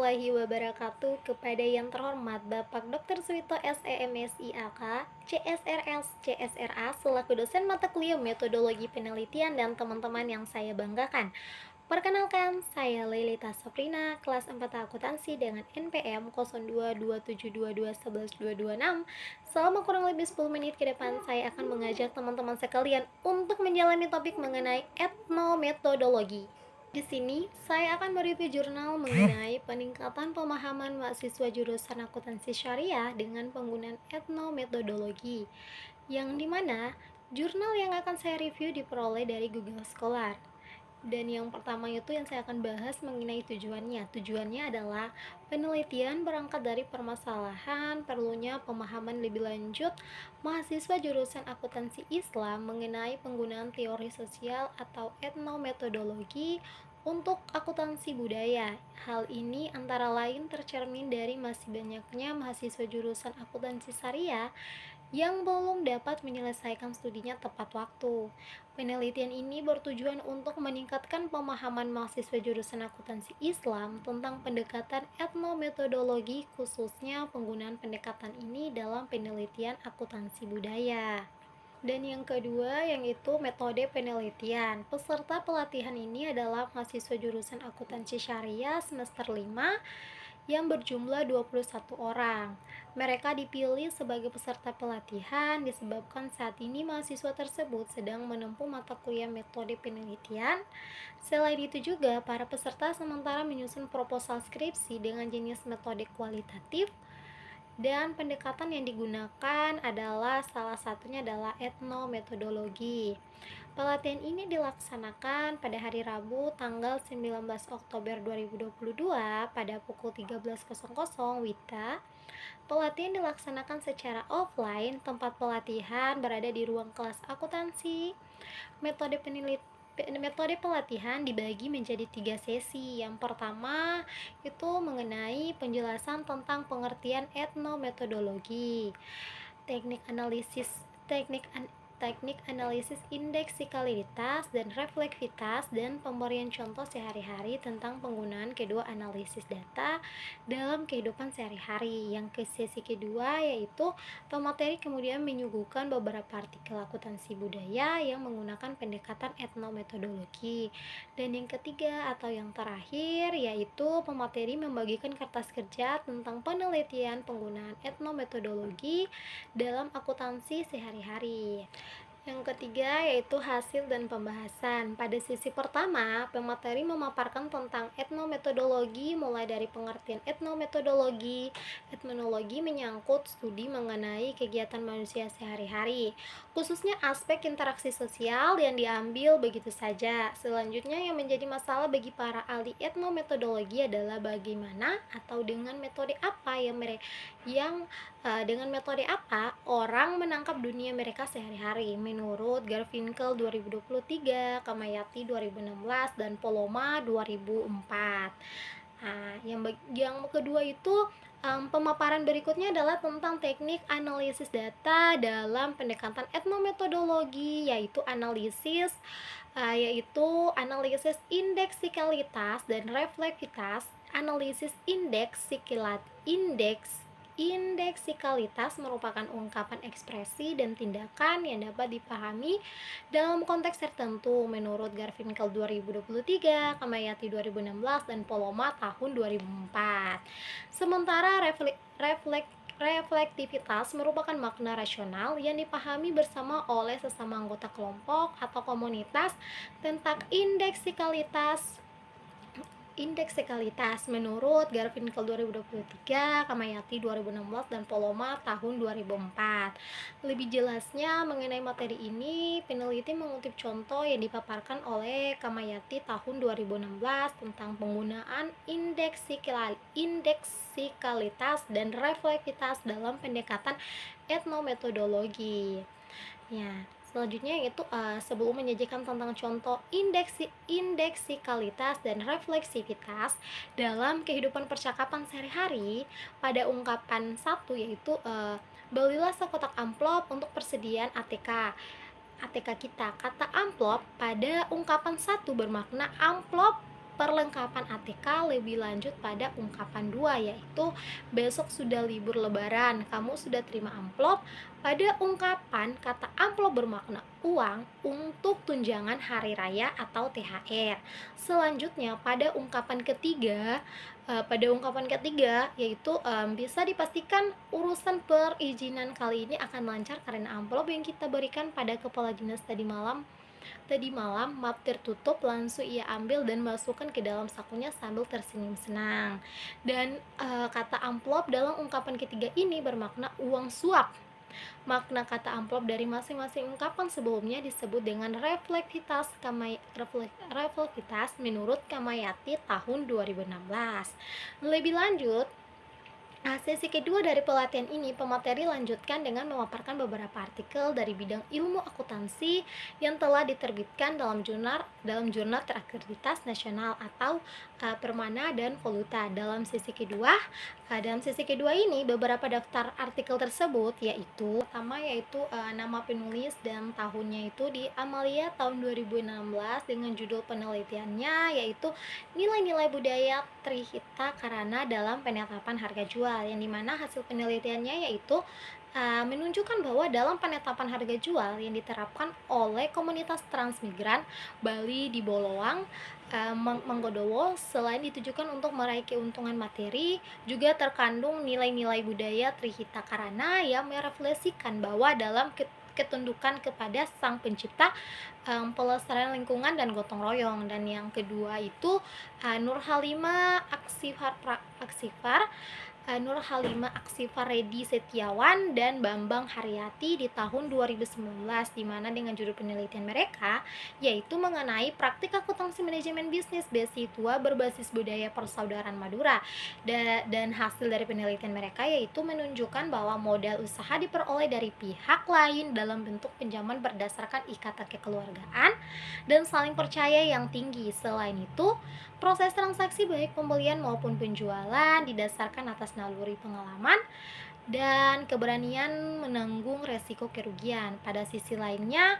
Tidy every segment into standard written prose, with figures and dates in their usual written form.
warahmatullahi wabarakatuh kepada yang terhormat Bapak Dr. Suwito SEMSIAK, CSRS, CSRA selaku dosen mata kuliah metodologi penelitian dan teman-teman yang saya banggakan. Perkenalkan, saya Lelita Saprina, kelas 4 akuntansi dengan NPM 0227221126. Selama kurang lebih 10 menit ke depan, saya akan mengajak teman-teman sekalian untuk menjalani topik mengenai etnometodologi. Di sini, saya akan mereview jurnal mengenai peningkatan pemahaman mahasiswa jurusan akuntansi syariah dengan penggunaan etnometodologi, yang dimana jurnal yang akan saya review diperoleh dari Google Scholar. Dan yang pertama itu yang saya akan bahas mengenai tujuannya. Tujuannya adalah penelitian berangkat dari permasalahan perlunya pemahaman lebih lanjut mahasiswa jurusan akuntansi Islam mengenai penggunaan teori sosial atau etnometodologi untuk akuntansi budaya. Hal ini antara lain tercermin dari masih banyaknya mahasiswa jurusan akuntansi syariah yang belum dapat menyelesaikan studinya tepat waktu. Penelitian ini bertujuan untuk meningkatkan pemahaman mahasiswa jurusan akuntansi Islam tentang pendekatan etnometodologi, khususnya penggunaan pendekatan ini dalam penelitian akuntansi budaya. Dan yang kedua, yaitu metode penelitian. Peserta pelatihan ini adalah mahasiswa jurusan akuntansi syariah semester 5 yang berjumlah 21 orang. Mereka dipilih sebagai peserta pelatihan disebabkan saat ini mahasiswa tersebut sedang menempuh mata kuliah metode penelitian. Selain itu juga, para peserta sementara menyusun proposal skripsi dengan jenis metode kualitatif, dan pendekatan yang digunakan adalah salah satunya adalah etnometodologi. Pelatihan ini dilaksanakan pada hari Rabu tanggal 19 Oktober 2022 pada pukul 13.00 WITA. Pelatihan dilaksanakan secara offline, tempat pelatihan berada di ruang kelas akuntansi. Metode pelatihan dibagi menjadi 3 sesi. Yang pertama itu mengenai penjelasan tentang pengertian etnometodologi, teknik analisis indeksikalitas dan refleksivitas, dan pemberian contoh sehari-hari tentang penggunaan kedua analisis data dalam kehidupan sehari-hari. Yang ke sesi kedua yaitu pemateri kemudian menyuguhkan beberapa artikel akuntansi budaya yang menggunakan pendekatan etnometodologi. Dan yang ketiga atau yang terakhir yaitu pemateri membagikan kertas kerja tentang penelitian penggunaan etnometodologi dalam akuntansi sehari-hari. Yang ketiga yaitu hasil dan pembahasan. Pada sesi pertama, pemateri memaparkan tentang etnometodologi mulai dari pengertian etnometodologi. Etnologi menyangkut studi mengenai kegiatan manusia sehari-hari, khususnya aspek interaksi sosial yang diambil begitu saja. Selanjutnya yang menjadi masalah bagi para ahli etnometodologi adalah bagaimana atau dengan metode apa dengan metode apa orang menangkap dunia mereka sehari-hari. Menurut Garfinkel 2023, Kamayati 2016, dan Poloma 2004. Yang kedua itu pemaparan berikutnya adalah tentang teknik analisis data dalam pendekatan etnometodologi, yaitu analisis indeksikalitas dan refleksivitas. Analisis indeksikalitas merupakan ungkapan ekspresi dan tindakan yang dapat dipahami dalam konteks tertentu menurut Garfinkel 2023, Kamayati 2016, dan Poloma tahun 2004. Sementara reflektivitas merupakan makna rasional yang dipahami bersama oleh sesama anggota kelompok atau komunitas tentang indeksikalitas menurut Garfinkel 2023, Kamayati 2016, dan Poloma tahun 2004. Lebih jelasnya mengenai materi ini, peneliti mengutip contoh yang dipaparkan oleh Kamayati tahun 2016 tentang penggunaan indeksikalitas dan refleksivitas dalam pendekatan etnometodologi. Ya, selanjutnya yaitu sebelum menyajikan tentang contoh indeksikalitas dan refleksivitas dalam kehidupan percakapan sehari-hari, pada ungkapan 1 yaitu belilah sekotak amplop untuk persediaan ATK kita. Kata amplop pada ungkapan 1 bermakna amplop perlengkapan ATK lebih lanjut pada ungkapan 2, yaitu besok sudah libur lebaran, kamu sudah terima amplop. Pada ungkapan kata amplop bermakna uang untuk tunjangan hari raya atau THR. Selanjutnya pada ungkapan ketiga yaitu bisa dipastikan urusan perizinan kali ini akan lancar karena amplop yang kita berikan pada kepala dinas tadi malam map tertutup, langsung ia ambil dan masukkan ke dalam sakunya sambil tersenyum senang. Dan kata amplop dalam ungkapan ketiga ini bermakna uang suap. Makna kata amplop dari masing-masing ungkapan sebelumnya disebut dengan refleksitas menurut Kamayati tahun 2016. Lebih lanjut, sesi kedua dari pelatihan ini, pemateri lanjutkan dengan memaparkan beberapa artikel dari bidang ilmu akuntansi yang telah diterbitkan dalam jurnal terakreditas nasional atau Permana dan Voluta. Dalam sesi kedua ini beberapa daftar artikel tersebut yaitu pertama yaitu nama penulis dan tahunnya itu di Amalia tahun 2016 dengan judul penelitiannya yaitu nilai-nilai budaya Trihita Karana dalam penetapan harga jual, yang dimana hasil penelitiannya yaitu menunjukkan bahwa dalam penetapan harga jual yang diterapkan oleh komunitas transmigran Bali di Bolowang, Manggodowo, selain ditujukan untuk meraih keuntungan materi, juga terkandung nilai-nilai budaya Trihita Karana yang merefleksikan bahwa dalam ketundukan kepada Sang Pencipta, pelestarian lingkungan dan gotong royong. Dan yang kedua itu Nur Halimah Aksifar Redi Setiawan dan Bambang Haryati di tahun 2019, di mana dengan judul penelitian mereka yaitu mengenai praktik akuntansi manajemen bisnis beasiswa berbasis budaya persaudaraan Madura. Dan hasil dari penelitian mereka yaitu menunjukkan bahwa modal usaha diperoleh dari pihak lain dalam bentuk pinjaman berdasarkan ikatan kekeluargaan dan saling percaya yang tinggi. Selain itu, proses transaksi baik pembelian maupun penjualan didasarkan atas naluri pengalaman dan keberanian menanggung resiko kerugian. Pada sisi lainnya,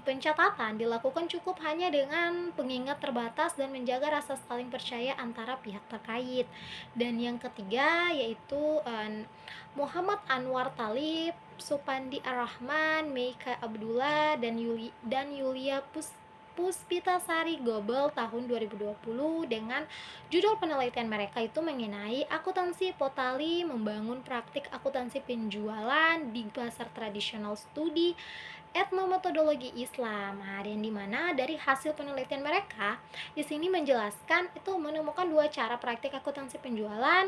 pencatatan dilakukan cukup hanya dengan pengingat terbatas dan menjaga rasa saling percaya antara pihak terkait. Dan yang ketiga yaitu Muhammad Anwar Talib, Supandi Ar-Rahman, Meika Abdullah, dan Yulia Puspitasari Gobel tahun 2020 dengan judul penelitian mereka itu mengenai akuntansi Potali membangun praktik akuntansi penjualan di pasar tradisional studi etnometodologi Islam. Dan dimana dari hasil penelitian mereka di sini menjelaskan itu menemukan dua cara praktik akuntansi penjualan,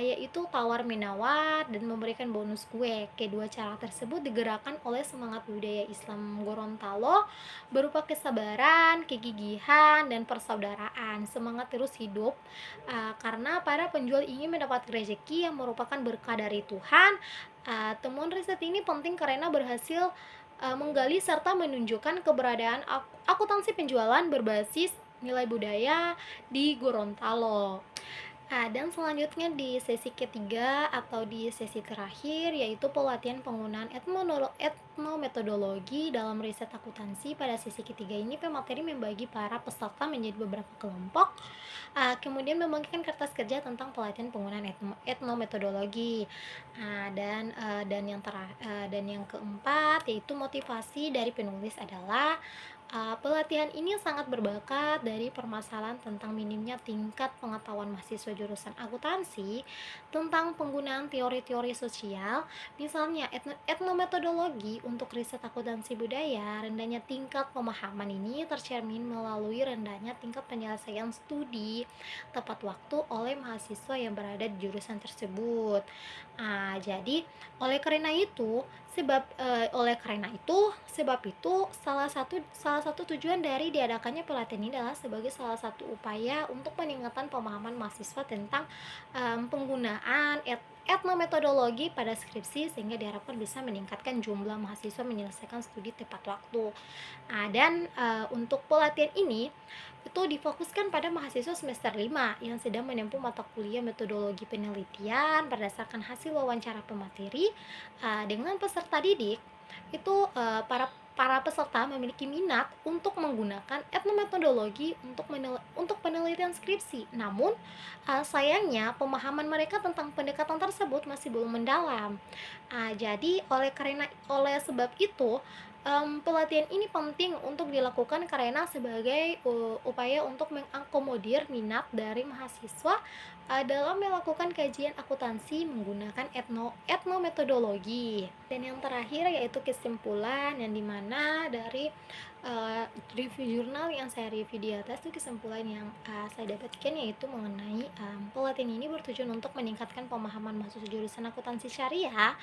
yaitu tawar menawar dan memberikan bonus kue. Kedua cara tersebut digerakkan oleh semangat budaya Islam Gorontalo berupa kesabaran, kegigihan, dan persaudaraan. Semangat terus hidup karena para penjual ingin mendapat rezeki yang merupakan berkah dari Tuhan. Temuan riset ini penting karena berhasil menggali serta menunjukkan keberadaan akuntansi penjualan berbasis nilai budaya di Gorontalo. Dan selanjutnya di sesi ketiga atau di sesi terakhir yaitu pelatihan penggunaan etnometodologi dalam riset akuntansi. Pada sesi ketiga ini pemateri membagi para peserta menjadi beberapa kelompok, kemudian membagikan kertas kerja tentang pelatihan penggunaan etnometodologi. Dan yang keempat yaitu motivasi dari penulis adalah pelatihan ini sangat berbakat dari permasalahan tentang minimnya tingkat pengetahuan mahasiswa jurusan akuntansi tentang penggunaan teori-teori sosial, misalnya etnometodologi untuk riset akuntansi budaya. Rendahnya tingkat pemahaman ini tercermin melalui rendahnya tingkat penyelesaian studi tepat waktu oleh mahasiswa yang berada di jurusan tersebut. Jadi oleh karena itu salah satu tujuan dari diadakannya pelatihan ini adalah sebagai salah satu upaya untuk peningkatan pemahaman mahasiswa tentang penggunaan etnometodologi pada skripsi sehingga diharapkan bisa meningkatkan jumlah mahasiswa menyelesaikan studi tepat waktu. Dan untuk pelatihan ini itu difokuskan pada mahasiswa semester 5 yang sedang menempuh mata kuliah metodologi penelitian berdasarkan hasil wawancara pemateri dengan peserta didik. Itu para para peserta memiliki minat untuk menggunakan etnometodologi untuk penelitian skripsi. Namun, sayangnya pemahaman mereka tentang pendekatan tersebut masih belum mendalam. Oleh sebab itu, pelatihan ini penting untuk dilakukan karena sebagai upaya untuk mengakomodir minat dari mahasiswa dalam melakukan kajian akuntansi menggunakan etnometodologi. Dan yang terakhir yaitu kesimpulan, yang dimana dari review jurnal yang saya review di atas itu kesimpulan yang saya dapatkan yaitu mengenai pelatihan ini bertujuan untuk meningkatkan pemahaman mahasiswa jurusan akuntansi syariah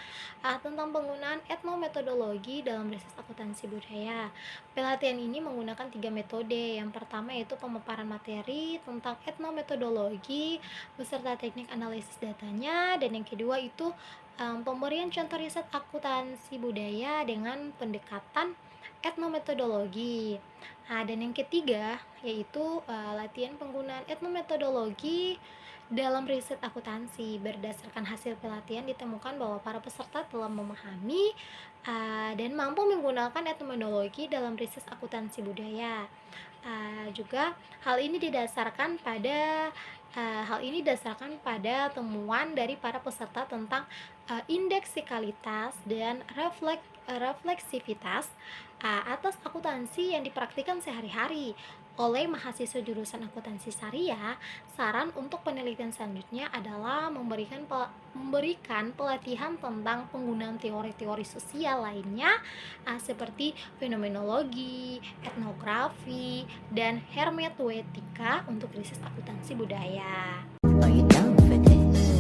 tentang penggunaan etnometodologi dalam riset akuntansi budaya. Pelatihan ini menggunakan 3 metode. Yang pertama yaitu pemaparan materi tentang etnometodologi beserta teknik analisis datanya, dan yang kedua itu pemberian contoh riset akuntansi budaya dengan pendekatan etnometodologi. Dan yang ketiga yaitu latihan penggunaan etnometodologi dalam riset akuntansi. Berdasarkan hasil pelatihan ditemukan bahwa para peserta telah memahami dan mampu menggunakan etnometodologi dalam riset akuntansi budaya. Juga hal ini dasarkan pada temuan dari para peserta tentang indeksikalitas dan refleksivitas atas akuntansi yang dipraktikkan sehari-hari oleh mahasiswa jurusan akuntansi syariah. Saran untuk penelitian selanjutnya adalah memberikan pelatihan tentang penggunaan teori-teori sosial lainnya seperti fenomenologi, etnografi, dan hermeneutika untuk riset akuntansi budaya. Are you down for this?